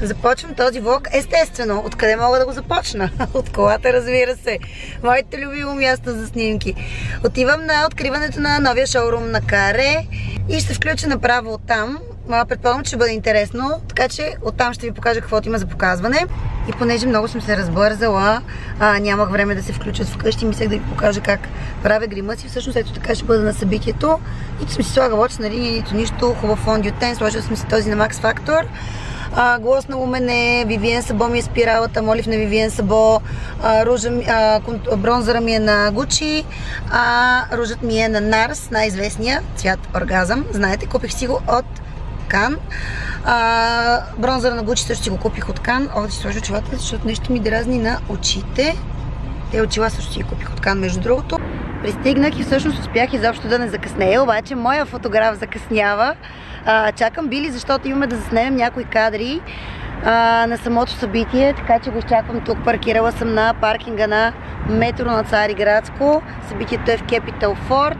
Започвам този влог естествено. Откъде мога да го започна? От колата, разбира се. Моето любимо място за снимки. Отивам на откриването на новия шоурум на Каре и ще се включа направо оттам. Предполагам, че ще бъде интересно, така че оттам ще ви покажа каквото има за показване. И понеже много съм се разбързала, нямах време да се включат вкъщи, мислех да ви покажа как правя грима си. Всъщност ето така ще бъда на събитието. Нито съм си слагала очна линия, нито нищо. Хубав фондиотен, сложила съм си този на Max Factor. Глас на Умене, Вивиен Сабо ми е спиралата, молив на Вивиен Сабо, бронзъра ми е на Гучи, ружът ми е на Нарс, най-известния цвят Оргазъм. Знаете, купих си го от Кан. Бронзъра на Гучи също си го купих от Кан. О, да си сложа очилата, защото нещо ми дразни на очите. Те очила също си ги купих от Кан, между другото. Пристигнах и всъщност успях изобщо да не закъснея, обаче моя фотограф закъснява. Чакам Били, защото имаме да заснемем някои кадри на самото събитие, така че го изчаквам тук. Паркирала съм на паркинга на метро на Цариградско. Събитието е в Capital Fort.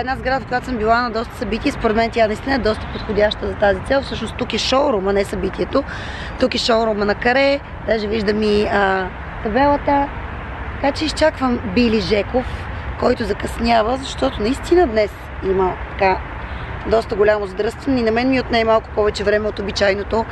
Една сграда, в която съм била на доста събития. Според мен тя наистина е доста подходяща за тази цел. Всъщност тук е шоурума, не събитието. Тук е шоурума на Каре. Даже виждам и табелата. Така че изчаквам Били Жеков, който закъснява, защото наистина днес има така доста голямо задръстване и на мен ми отне малко повече време от обичайното.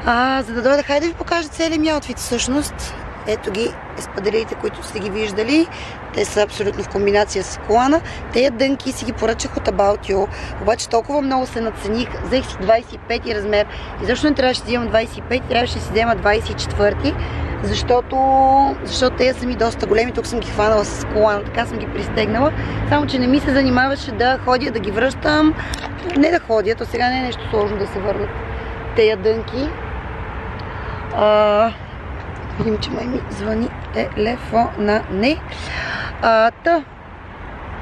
За да дойда, хайде да ви покажа целият ми аутфит всъщност. Ето ги спаделите, които сте ги виждали. Те са абсолютно в комбинация с колана. Тея дънки си ги поръчах от About You. Обаче толкова много се надцених. Взех си 25 размер. И защо не трябваше да вземам 25, трябваше да си взема 24. Защото те са ми доста големи. Тук съм ги хванала с колана. Така съм ги пристегнала. Само, че не ми се занимаваше да ходя, да ги връщам. Не да ходя, то сега не е нещо сложно да се върнат тея дънки. Видим, че май ми звъни телефона. Не.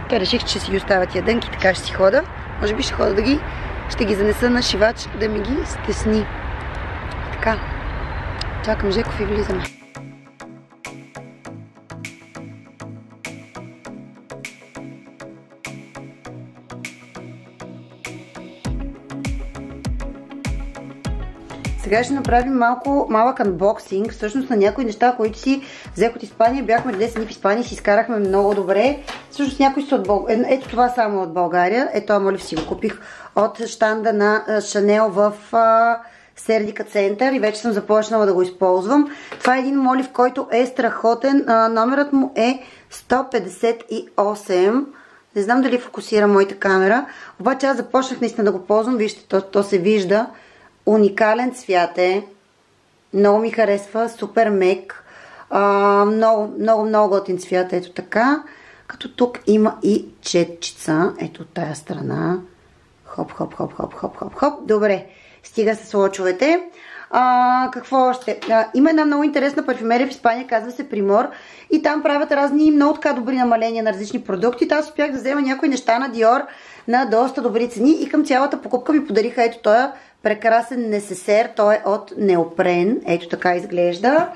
Те реших, че си ги оставя тия дънки, така ще си хода. Може би ще хода ще ги занеса на шивач да ми ги стесни. Така. Чакам Жеков и влизаме. Сега ще направим малък анбоксинг, всъщност на някои неща, които си взех от Испания. Бяхме 10 дни в Испания и си изкарахме много добре. Всъщност някои са от България. Ето това само от България. Ето молив си го купих от щанда на Шанел в Сердика център и вече съм започнала да го използвам. Това е един молив, който е страхотен. Номерът му е 158. Не знам дали фокусира моята камера. Обаче аз започнах наистина да го ползвам. Вижте, то се вижда. Уникален цвят е. Много ми харесва. Супер мек. Много готин цвят. Ето така. Като тук има и четчица. Ето от тая страна. Хоп. Добре. Стига с лочовете. Какво още? Има една много интересна парфюмерия в Испания, казва се Примор. И там правят разни много така добри намаления на различни продукти. Аз успях да взема някои неща на Dior на доста добри цени. И към цялата покупка ми подариха ето този прекрасен несесер. Той е от неопрен. Ето така изглежда.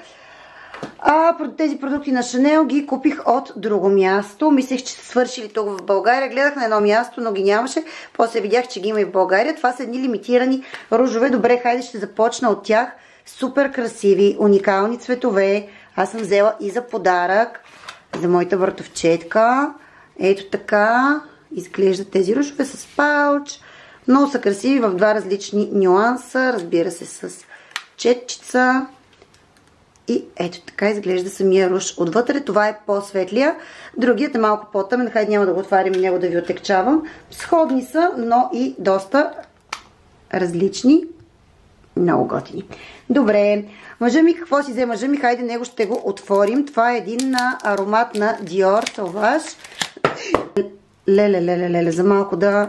Тези продукти на Шанел ги купих от друго място. Мислех, че са свършили тук в България. Гледах на едно място, но ги нямаше. После видях, че ги има и в България. Това са едни лимитирани ружове. Добре, хайде ще започна от тях. Супер красиви, уникални цветове. Аз съм взела и за подарък за моята братовчетка. Ето така изглеждат тези ружове с пауч. Много са красиви в два различни нюанса. Разбира се, с четчица. И ето така изглежда самия руш отвътре. Това е по-светлия. Другият е малко по-тъмен. Хайде няма да го отварям и него да ви отекчавам. Сходни са, но и доста различни. Много готини. Добре. Мъжа ми, какво си взе мъжа ми? Хайде него ще го отворим. Това е един аромат на Dior Sauvage. Леле, за малко да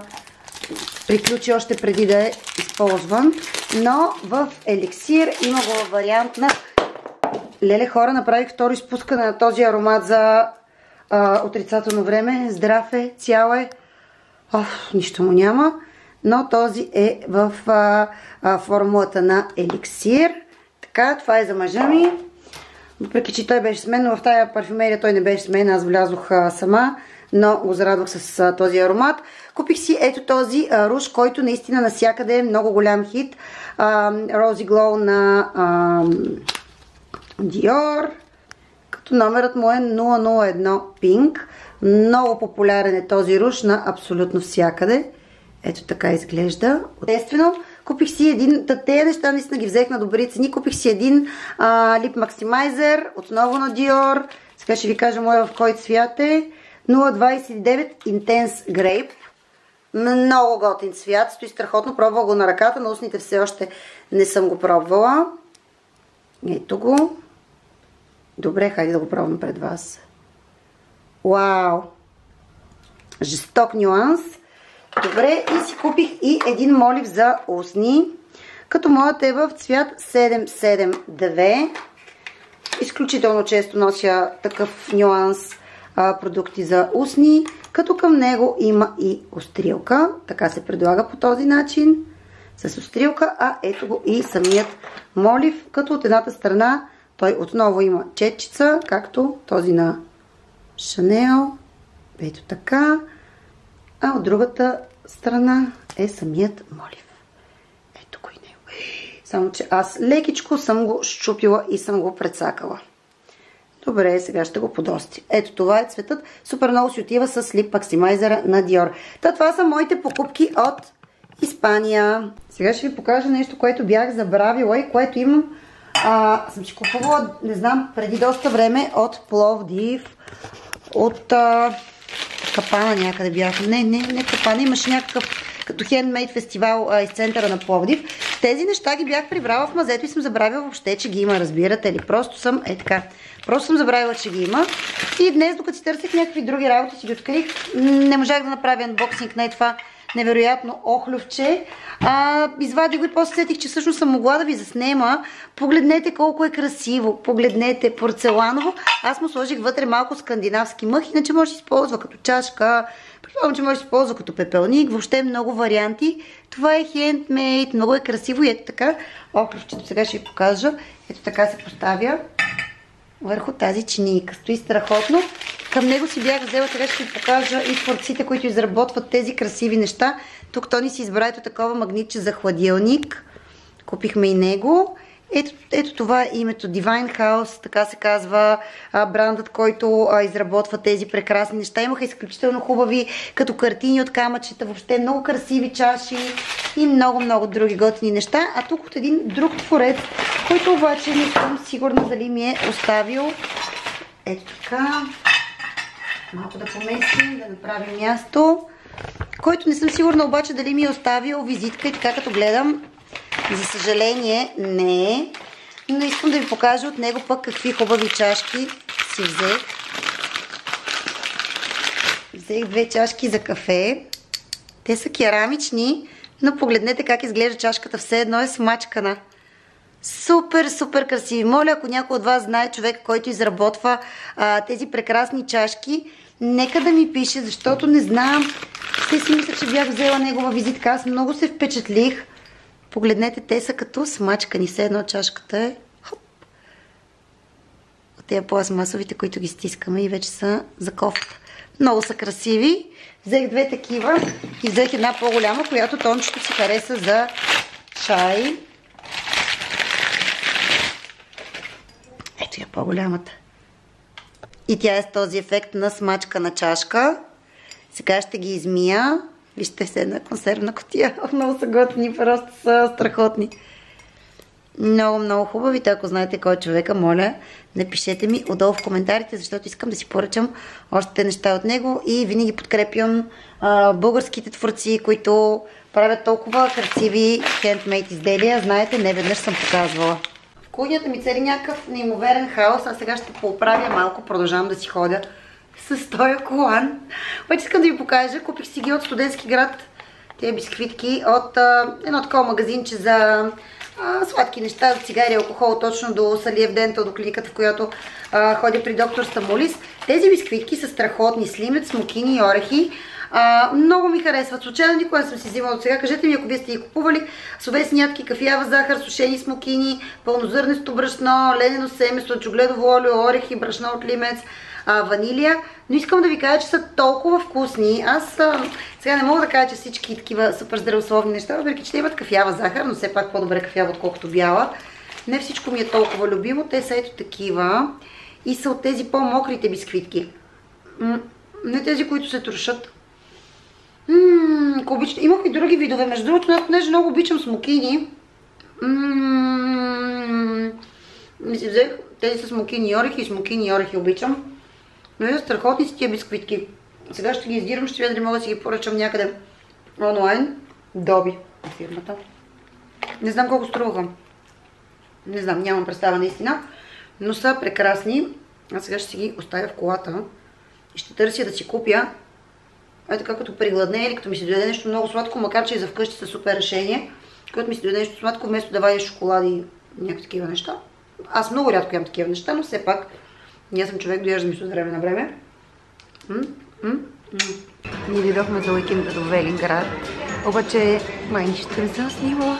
приключи още преди да е използван. Но в еликсир има го вариант на... Леле, хора, направих второ изпускане на този аромат за отрицателно време. Здрав е, цял е. Нищо му няма. Но този е в формулата на еликсир. Така, това е за мъжа ми. Въпреки, че той беше с мен, но в тая парфюмерия той не беше с мен. Аз влязох сама. но го зарадвах с този аромат. Купих си ето този руж, който наистина навсякъде е много голям хит. Rosy Glow на Dior, като номерът му е 001 Pink. Много популярен е този руж на абсолютно всякъде. Ето така изглежда. Естествено, купих си един, тези неща наистина ги взех на добри цени. Купих си един Lip Maximizer, отново на Dior. Сега ще ви кажа моя в кой цвят е. 029 Intense Grape. Много готин цвят. Стои страхотно. Пробвала го на ръката. На устните все още не съм го пробвала. Ето го. Добре, хайде да го пробвам пред вас. Вау! Жесток нюанс. Добре, и си купих и един молив за устни. Като моят е в цвят 772. Изключително често нося такъв нюанс продукти за устни. Като към него има и острилка. Така се предлага по този начин. С острилка, а ето го и самият молив. Като от едната страна той отново има четчица, както този на Chanel. Ето така. А от другата страна е самият молив. Ето го и него. Само че аз лекичко съм го щупила и съм го прецакала. Добре, сега ще го подости. Ето това е цветът. Супер много си отива с Lip Maximizer на Dior. Това са моите покупки от Испания. Сега ще ви покажа нещо, което бях забравила и което имам. Съм си купувала, не знам, преди доста време от Пловдив. От Капана някъде бях. Не Капана, имаше някакъв като хендмейд фестивал из центъра на Пловдив. Тези неща ги бях прибрала в мазето и съм забравила въобще, че ги има, разбирате ли. Просто съм, просто съм забравила, че ги има. И днес, докато си търсих някакви други работи, си ги открих. Не можах да направя анбоксинг на това невероятно охлювче. Извадих го и после сетих, че всъщност съм могла да ви заснема. Погледнете колко е красиво. Погледнете, порцеланово. Аз му сложих вътре малко скандинавски мъх, иначе може да се използва като чашка. Предполагам, че може да се използва като пепелник. Въобще много варианти. Това е хендмейд, много е красиво и ето така. Охлювчето сега ще ви покажа. Ето така се поставя върху тази чинийка. Стои страхотно. Към него си бях взела, сега ще ви покажа и творците, които изработват тези красиви неща. Тук Тони си избра ето такова магнитче за хладилник. Купихме и него. Ето това е името Divine House, така се казва брандът, който изработва тези прекрасни неща. Имаха изключително хубави като картини от камъчета, въобще много красиви чаши и много други готини неща. А тук от един друг творец, който обаче не съм сигурна дали ми е оставил. Ето така. Малко да поместим, да направим място. Който не съм сигурна обаче дали ми е оставил визитка и така като гледам. За съжаление не е. Но искам да ви покажа от него пък какви хубави чашки си взех. Взех 2 чашки за кафе. Те са керамични, но погледнете как изглежда чашката. Все едно е смачкана. Супер красиви. Моля, ако някой от вас знае човек, който изработва тези прекрасни чашки, нека да ми пише, защото не знам. Те си мисля, че бях взела негова визитка. Аз много се впечатлих. Погледнете, те са като смачкани. Все едно чашката е. Хоп. От тези пластмасовите, които ги стискаме и вече са за кофта. Много са красиви. Взех 2 такива и взех една по-голяма, която Тончето си хареса за чай. Ето я по-голямата. И тя е с този ефект на смачкана чашка. Сега ще ги измия. Вижте се, една консервна кутия. Много са готини, просто са страхотни. Много хубави. Ако знаете кой е човека, моля, напишете ми отдолу в коментарите, защото искам да си поръчам още неща от него и винаги подкрепям българските творци, които правят толкова красиви хендмейд изделия. Знаете, не веднъж съм показвала. В кухнята ми цари някакъв неимоверен хаос, а сега ще поправя малко, продължавам да си ходя с този колан. Обаче искам да ви покажа, купих си ги от Студентски град, тези бисквитки от едно такова магазинче за сладки неща, за цигари и алкохол, точно до Салиев Дентал, до клиниката, в която ходя при доктор Стамулис. Тези бисквитки са страхотни, слимет, смокини и орехи. Много ми харесват. Случайно никога не съм си взимала от сега. Кажете ми, ако вие сте ги купували. Словесни ядки, кафява захар, сушени смокини, пълнозърнесто брашно, ленено семе, слънчогледово олио, орехи, брашно от лимец, ванилия, но искам да ви кажа, че са толкова вкусни. Аз сега не мога да кажа, че всички такива супер здравословни неща, въпреки че те имат кафява захар, но все пак по-добре кафява, отколкото бяла. Не всичко ми е толкова любимо, те са ето такива и са от тези по-мокрите бисквитки. Не тези, които се трошат. Ако обичате, имах и други видове, между другото, аз понеже много обичам смокини. Не си взех тези с смокини и орехи и смокини и орехи обичам. Но са страхотни си тия бисквитки. Сега ще ги издирам, ще видя дали мога да си ги поръчам някъде онлайн. Доби фирмата. Не знам колко струваха. Не знам, нямам представа наистина. Но са прекрасни. Аз сега ще си ги оставя в колата и ще търся да си купя. Ето така като пригладне или като ми се дойде нещо много сладко, макар че и за вкъщи са супер решение. Когато ми се дойде нещо сладко, вместо да вадя шоколади и някакви такива неща. Аз много рядко ям такива неща, но все пак ние съм човек, дояждам и от време на време. Ние дойдохме за уикенда до Велинград, обаче май нищо не съм снимала.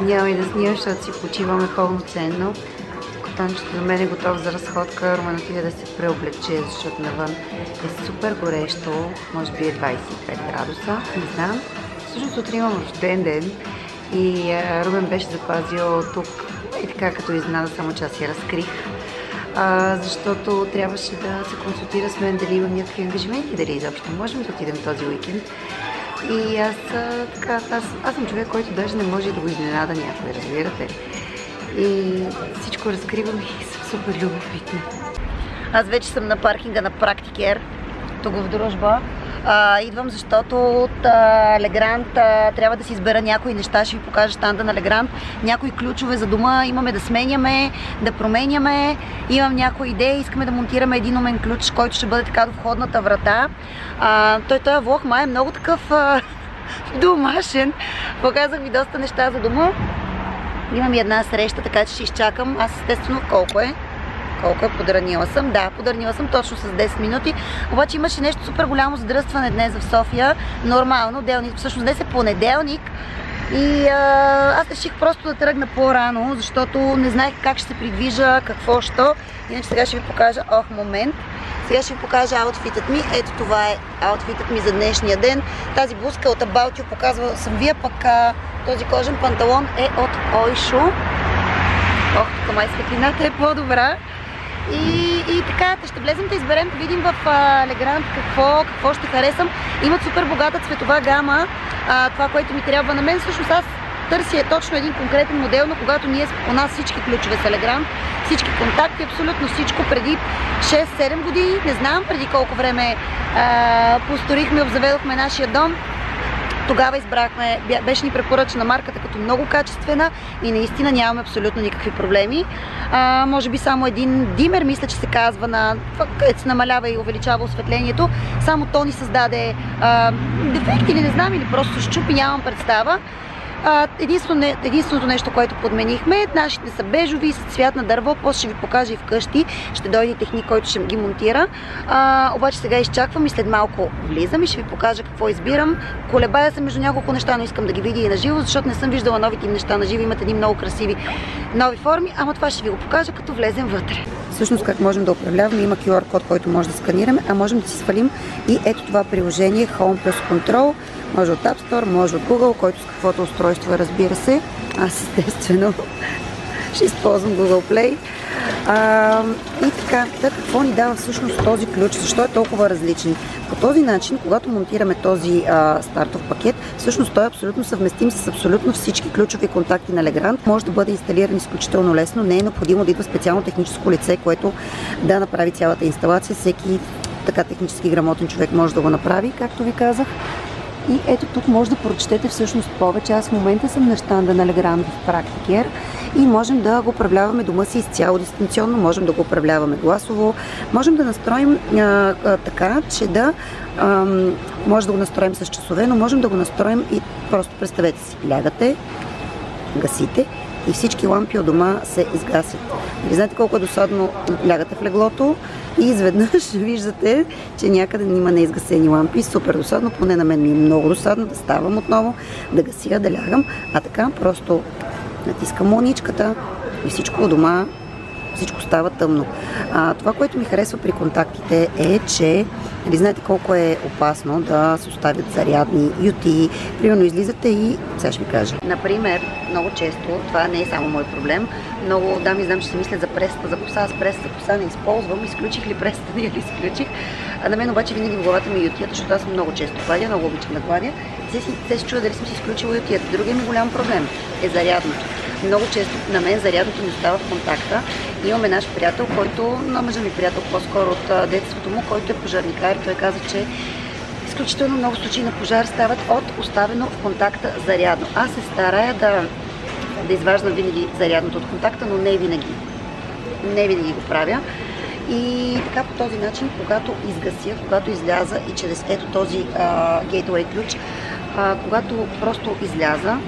Няма и да снимам, защото си почиваме пълноценно. Котончето за мен е готов за разходка. Румен отиде да се преоблече, защото навън е супер горещо. Може би е 25 градуса, не знам. Всъщност утре имам рожден ден и Румен беше запазил тук и така като изненада, само че аз я разкрих. Защото трябваше да се консултира с мен дали имам някакви ангажименти, дали изобщо можем да отидем този уикенд. И аз съм човек, който даже не може да го изненада някой, разбирате. И всичко разкривам и съм супер любопитна. Аз вече съм на паркинга на Практикер, тук в Дружба. Идвам, защото от Легрант трябва да си избера някои неща, ще ви покажа щанда на Легрант. Някои ключове за дома имаме да сменяме, да променяме. Имам някои идеи, искаме да монтираме един умен ключ, който ще бъде така до входната врата. Той влог май е много такъв домашен. Показах ви доста неща за дома. Имам и една среща, така че ще изчакам. Аз естествено колко е, подранила съм? Да, подранила съм точно с 10 минути. Обаче имаше нещо супер голямо задръстване днес в София. Нормално, всъщност днес е понеделник. И аз реших просто да тръгна по-рано, защото не знаех как ще се придвижа, какво що. Иначе сега ще ви покажа, момент. Сега ще ви покажа аутфитът ми. Ето това е аутфитът ми за днешния ден. Тази блузка е от About You, показвала съм вие, пък този кожен панталон е от Ойшо. Тук май светлината е по-добра. И така, ще влезем да изберем, да видим в Легрант какво ще харесам. Имат супер богата цветова гама, това, което ми трябва на мен. Всъщност аз търся точно един конкретен модел, но когато у нас всички ключове са Легрант, всички контакти, абсолютно всичко преди 6-7 години, не знам преди колко време построихме, обзаведохме нашия дом. Тогава избрахме, беше ни препоръчена марката като много качествена и наистина нямаме абсолютно никакви проблеми. Може би само един димер, мисля, че се казва, където се намалява и увеличава осветлението. Само то ни създаде дефект или не знам, или просто щупи, нямам представа. Единственото нещо, което подменихме, нашите са бежови, с цвят на дърво, после ще ви покажа и вкъщи, ще дойде техник, който ще ги монтира. Обаче сега изчаквам и след малко влизам и ще ви покажа какво избирам. Колебая се между няколко неща, но искам да ги видя и на живо, защото не съм виждала новите им неща на живо, имат едни много красиви нови форми, ама това ще ви го покажа, като влезем вътре. Всъщност как можем да управляваме, има QR код, който може да сканираме, а можем да си свалим и ето това приложение Home Plus Control. Може от App Store, може от Google, който с каквото устройство е, разбира се. Аз естествено ще използвам Google Play. И така, какво ни дава всъщност този ключ? Защо е толкова различен? По този начин, когато монтираме този стартов пакет, всъщност той е абсолютно съвместим с абсолютно всички ключови контакти на Легрант. Може да бъде инсталиран изключително лесно. Не е необходимо да идва специално техническо лице, което да направи цялата инсталация. Всеки така технически грамотен човек може да го направи, както ви казах. И ето тук може да прочетете всъщност повече. Аз в момента съм на щанда на Легрант в Практикер и можем да го управляваме дома си изцяло дистанционно, можем да го управляваме гласово, можем да настроим така, че може да го настроим с часове, но можем да го настроим и просто представете си, лягате, гасите и всички лампи от дома се изгасят. Нали знаете колко е досадно, лягате в леглото и изведнъж виждате, че някъде има неизгасени лампи. Супер досадно, поне на мен ми е много досадно да ставам отново, да гася, да лягам, а така просто натискам моничката и всичко у дома всичко става тъмно. Това, което ми харесва при контактите е, че знаете колко е опасно да се оставят зарядни юти. Примерно излизате и, сега ще ви кажа. Например, много често, това не е само мой проблем, много дами знам, че си мислят за пресата за коса. Аз пресата за коса не използвам. Изключих ли пресата, не ли изключих. На мен обаче винаги в главата ми е ютията, защото аз много често гладя, много обичам да гладя. Те се чува дали съм си изключила ютията. Другия ми голям проблем е зарядното. Много често на мен зарядното ми остава в контакта. Имаме наш приятел, който, мъжа ми приятел по-скоро от детството му, който е пожарникар. Той каза, че изключително много случаи на пожар стават от оставено в контакта зарядно. Аз се старая да изваждам винаги зарядното от контакта, но не винаги. Не винаги го правя. И така по този начин, когато изгася, когато изляза и чрез ето този Gateway ключ, когато просто изляза,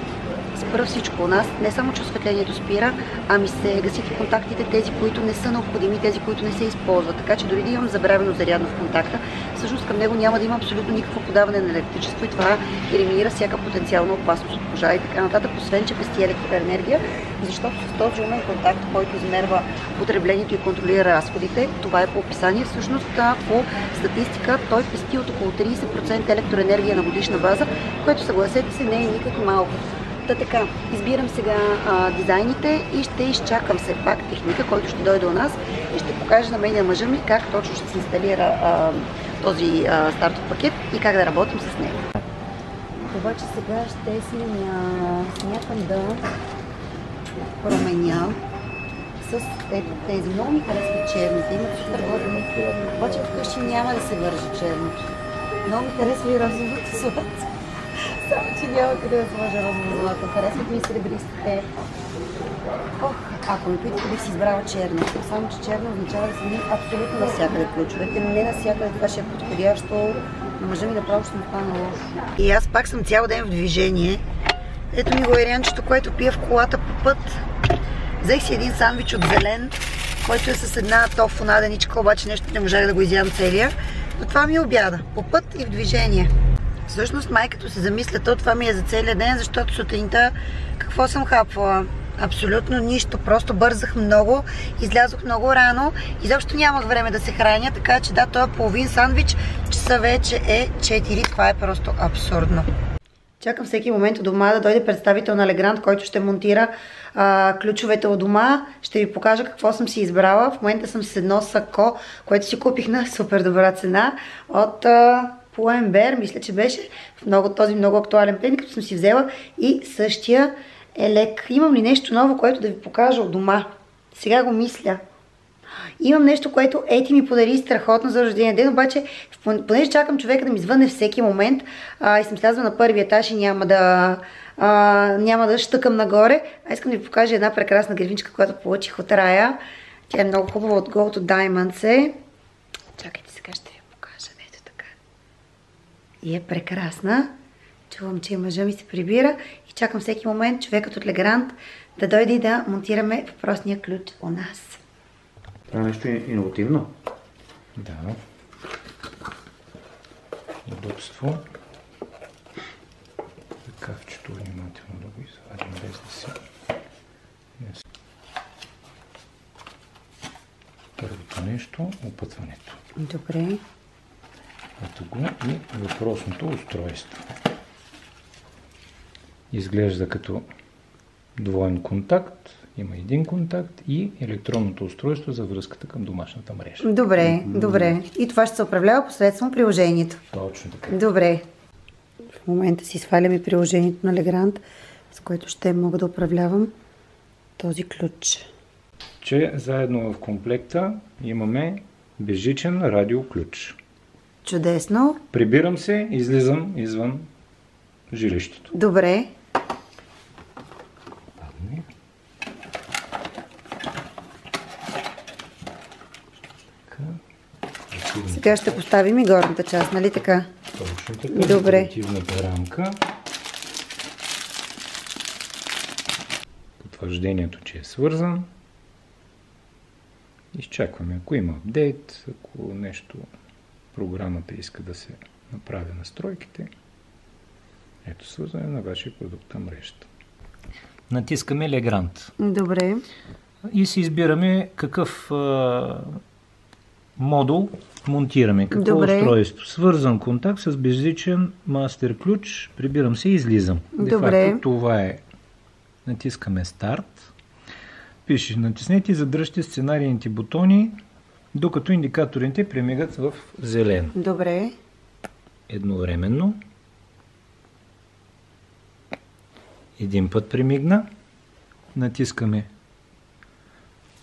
спра всичко у нас. Не само, че осветлението спира, ами се гасят и контактите, тези, които не са необходими, тези, които не се използват. Така че дори да имам забравено зарядно в контакта, всъщност към него няма да има абсолютно никакво подаване на електричество и това елиминира всяка потенциална опасност от пожар и така нататък, освен че пести електроенергия, защото с този умен контакт, който измерва потреблението и контролира разходите, това е по описание, всъщност по статистика той пести от около 30% електроенергия на годишна база, което, съгласете се, не е никак малко. Така, избирам сега дизайните и ще изчакам все пак техника, който ще дойде у нас и ще покаже на мен и на мъжа ми как точно ще се инсталира този стартов пакет и как да работим с него. Обаче сега ще смятам да променя с тези. Много ми харесва черните, имат супер години, обаче вкъщи няма да се вържи черното. Много ми харесва и розовото злато. Само, че няма къде да сложа розово злато. Харесват ми сребристите. Ако ме питате, бих си избрала черно. Само, че черно означава да се види абсолютно навсякъде ключовете. Не навсякъде това ще е подходящо. На мъжа ми направо ще му стане лошо. И аз пак съм цял ден в движение. Ето ми го ерянчето, което пия в колата по път. Взех си един сандвич от зелен, който е с една тофу наденичка, обаче нещо не можах да го изям целия. Но това ми е обяда. По път и в движение. Всъщност, майкато се замисля, това ми е за целия ден, защото сутринта какво съм хапвала? Абсолютно нищо, просто бързах много, излязох много рано, изобщо нямах време да се храня, така че да, този половин сандвич, часа вече е 4, това е просто абсурдно. Чакам всеки момент у дома да дойде представител на Legrand, който ще монтира ключовете у дома. Ще ви покажа какво съм си избрала. В момента съм с едно сако, което си купих на супер добра цена от Pull&Bear, мисля, че беше в този много актуален плен, като съм си взела и същия елек. Имам ли нещо ново, което да ви покажа от дома? Сега го мисля. Имам нещо, което Ети ми подари страхотно за рождения ден, обаче понеже чакам човека да ми звънне всеки момент и съм слязла на първия етаж и няма да щъкам нагоре, искам да ви покажа една прекрасна гривничка, която получих от Рая. Тя е много хубава, от Gold Diamonds. Чакайте, сега ще ви покажа. Ето така. И е прекрасна. Чувам, че мъжа ми се прибира и чакам всеки момент човекът от Legrand да дойде и да монтираме въпросния ключ у нас. Това е нещо иновативно. Да. Удобство. Кавчето внимателно да го извадим без да се... Първото нещо, опътването. Добре. Ето го и въпросното устройство. Изглежда като двоен контакт. Има един контакт и електронното устройство за връзката към домашната мрежа. Добре, добре. И това ще се управлява посредством приложението. Точно така. Добре. В момента си сваляме приложението на Legrand, с което ще мога да управлявам този ключ. Че заедно в комплекта имаме безжичен радиоключ. Чудесно. Прибирам се, излизам извън жилището. Добре. Сега ще поставим и горната част, нали така? Точно така. Добре. Декоративната рамка. Потвърждението, че е свързан. Изчакваме, ако има апдейт, ако нещо програмата иска да се направи настройките. Ето свързване на вашия продукт на мрежата. Натискаме Legrand. Добре. и си избираме какъв модул монтираме. Какво устройство? Свързан контакт с безличен мастер ключ. Прибирам се и излизам. Де-факто това е. Натискаме старт. Пише, натиснете и задръжте сценарийните бутони, докато индикаторите премигат в зелено. Добре. Едновременно. Един път премигна. Натискаме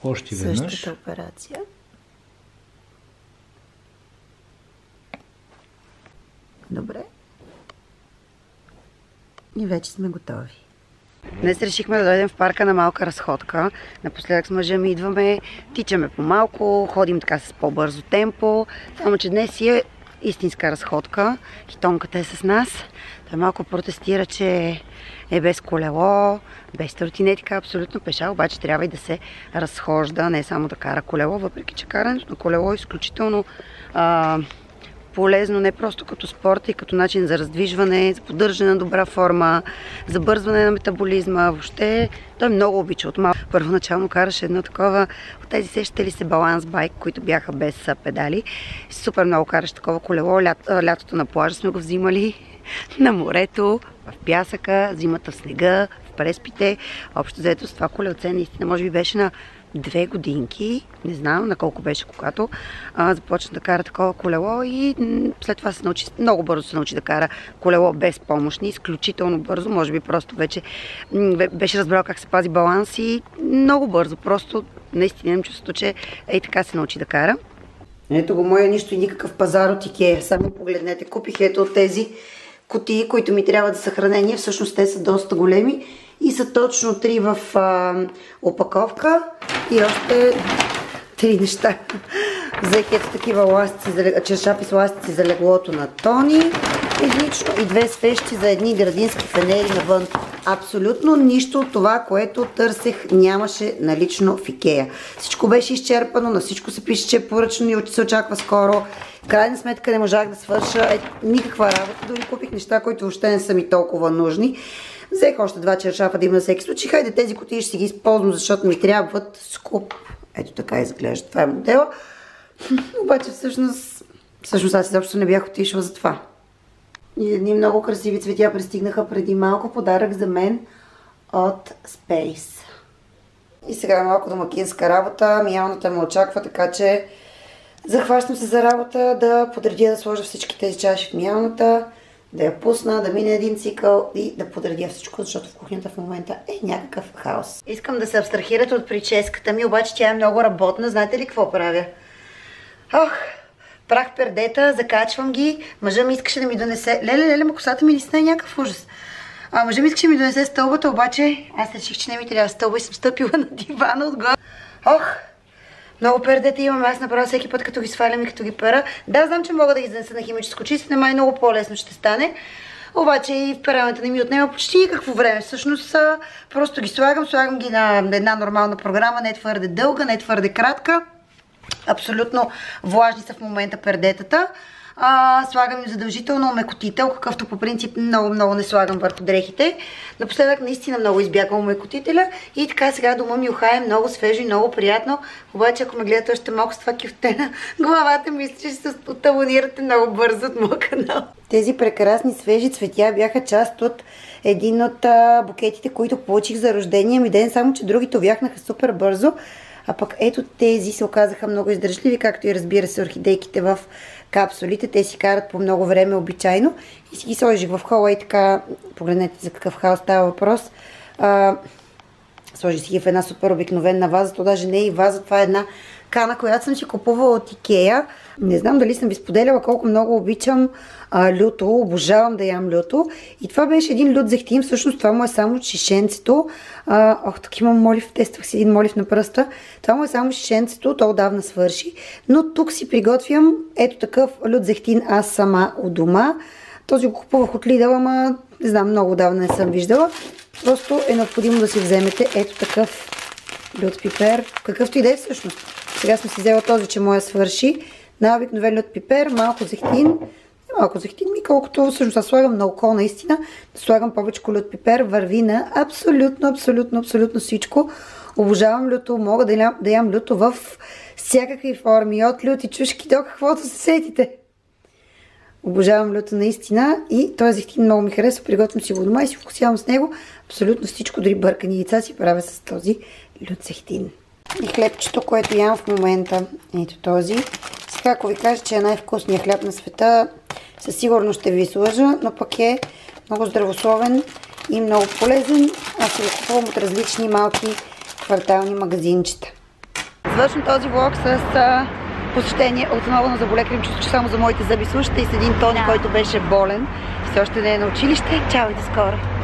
още веднъж. Същата операция. Добре. И вече сме готови. Днес решихме да дойдем в парка на малка разходка. Напоследък с мъжа ми идваме, тичаме по-малко, ходим така с по-бързо темпо. Само че днес си е истинска разходка. Китонката е с нас. Той малко протестира, че е без колело, без тротинетка, абсолютно пеша, обаче трябва и да се разхожда, не само да кара колело, въпреки че карането на колело е изключително полезно, не просто като спорт и като начин за раздвижване, за поддържане на добра форма, за бързване на метаболизма. Въобще той много обича от малко. Първоначално караше едно такова, от тези сещате ли се баланс байк, които бяха без педали. Супер много караше такова колело. Лятото на плажа сме го взимали, на морето, в пясъка, зимата в снега, в преспите. Общо взето с това колелце наистина може би беше на 2 годинки, не знам на колко беше, когато започна да кара такова колело и след това се научи, много бързо се научи да кара колело без помощни, изключително бързо, може би просто вече беше разбрал как се пази баланс и много бързо, просто наистина имам чувството, че ей така се научи да кара. Ето го моя нищо и никакъв пазар от Икея, само погледнете, купих ето от тези кутии, които ми трябва за съхранение, всъщност те са доста големи и са точно 3 в опаковка и още 3 неща. Взех ето такива чершапи с ластици за леглото на Тони, излично и 2 свещи за едни градински фенери навън. Абсолютно нищо от това, което търсех, нямаше налично в Икея. Всичко беше изчерпано, на всичко се пише, че е поръчно и се очаква скоро. В крайна сметка не можах да свърша никаква работа, дори купих неща, които въобще не са ми толкова нужни. Взех още 2 чершафа да има на всеки случай. Хайде тези кутии ще си ги използвам, защото ми трябват скуп. Ето така изглежда. Това е модела. Обаче всъщност аз изобщо не бях отишла за това. И едни много красиви цветя пристигнаха преди малко. Подарък за мен от Space. И сега е малко домакинска работа. Миялната ме очаква, така че захващам се за работа да подредя, да сложа всички тези чаши в миялната, да я пусна, да мине един цикъл и да подредя всичко, защото в кухнята в момента е някакъв хаос. Искам да се абстрахирате от прическата ми, обаче тя е много работна. Знаете ли какво правя? Прах пердета, закачвам ги. Мъжа ми искаше да ми донесе... Леле, косата ми наистина е някакъв ужас. Мъжа ми искаше да ми донесе стълбата, обаче аз реших, че не ми трябва стълба и съм стъпила на дивана отгоре. Много пердета имам, аз направя всеки път, като ги свалям и като ги пера. Да, знам, че мога да ги занеса на химическо чистене, май много по-лесно ще стане. Обаче и в пералната не ми отнема почти никакво време. Всъщност просто ги слагам ги на една нормална програма, не твърде дълга, не твърде кратка. Абсолютно влажни са в момента пердетата. Слагам задължително омекотител, какъвто по принцип много не слагам върху дрехите. Напоследък наистина много избягвам омекотителя и така сега дома ми ухае много свежо и много приятно. Обаче ако ме гледате още малко с това кюфте на главата, мисля, че ще се отабонирате много бързо от моя канал. Тези прекрасни свежи цветя бяха част от един от букетите, които получих за рождения ми ден, само че другите увяхнаха супер бързо. А пък ето тези се оказаха много издържливи, както и разбира се орхидейките в капсулите. Те си карат по много време обичайно и си ги сложих в хола и така, погледнете за какъв хаос става въпрос. Сложих си ги в една супер обикновена ваза, то даже не е и ваза, това е една кана, която съм си купувала от Икея. Не знам дали съм ви споделяла колко много обичам люто, обожавам да ям люто. И това беше един лют зехтин, всъщност това му е само шишенцето. Тук имам молив, тествах си един молив на пръста. Това му е само шишенцето, то отдавна свърши. Но тук си приготвям ето такъв лют зехтин аз сама у дома. Този го купувах от Lidl, ама не знам, много отдавна не съм виждала. Просто е необходимо да си вземете ето такъв лют пипер, какъвто и да е всъщност. Сега съм си взела този, че моя свърши. Най-обикновен лют пипер, малко зехтин. Малко зехтин ми, колкото всъщност аз слагам на око наистина. Да слагам повече лют пипер, върви на абсолютно всичко. Обожавам люто, мога да ям люто в всякакви форми, от люти чушки до каквото се сетите. Обожавам люто наистина и този зехтин много ми харесва, приготвям си го дома и си вкусявам с него абсолютно всичко, дори бъркани яйца си правя с този лют зехтин. И хлебчето, което ям в момента, ето този. Сега, ако ви кажа, че е най-вкусният хляб на света, със сигурност ще ви излъжа, но пък е много здравословен и много полезен. Аз си го купувам от различни малки квартални магазинчета. Завършвам този влог с посещение отново на зъболекар. Им чувство, че само за моите зъби слушате и с един Тони, който беше болен. Все още не е на училище. Чао и до скоро!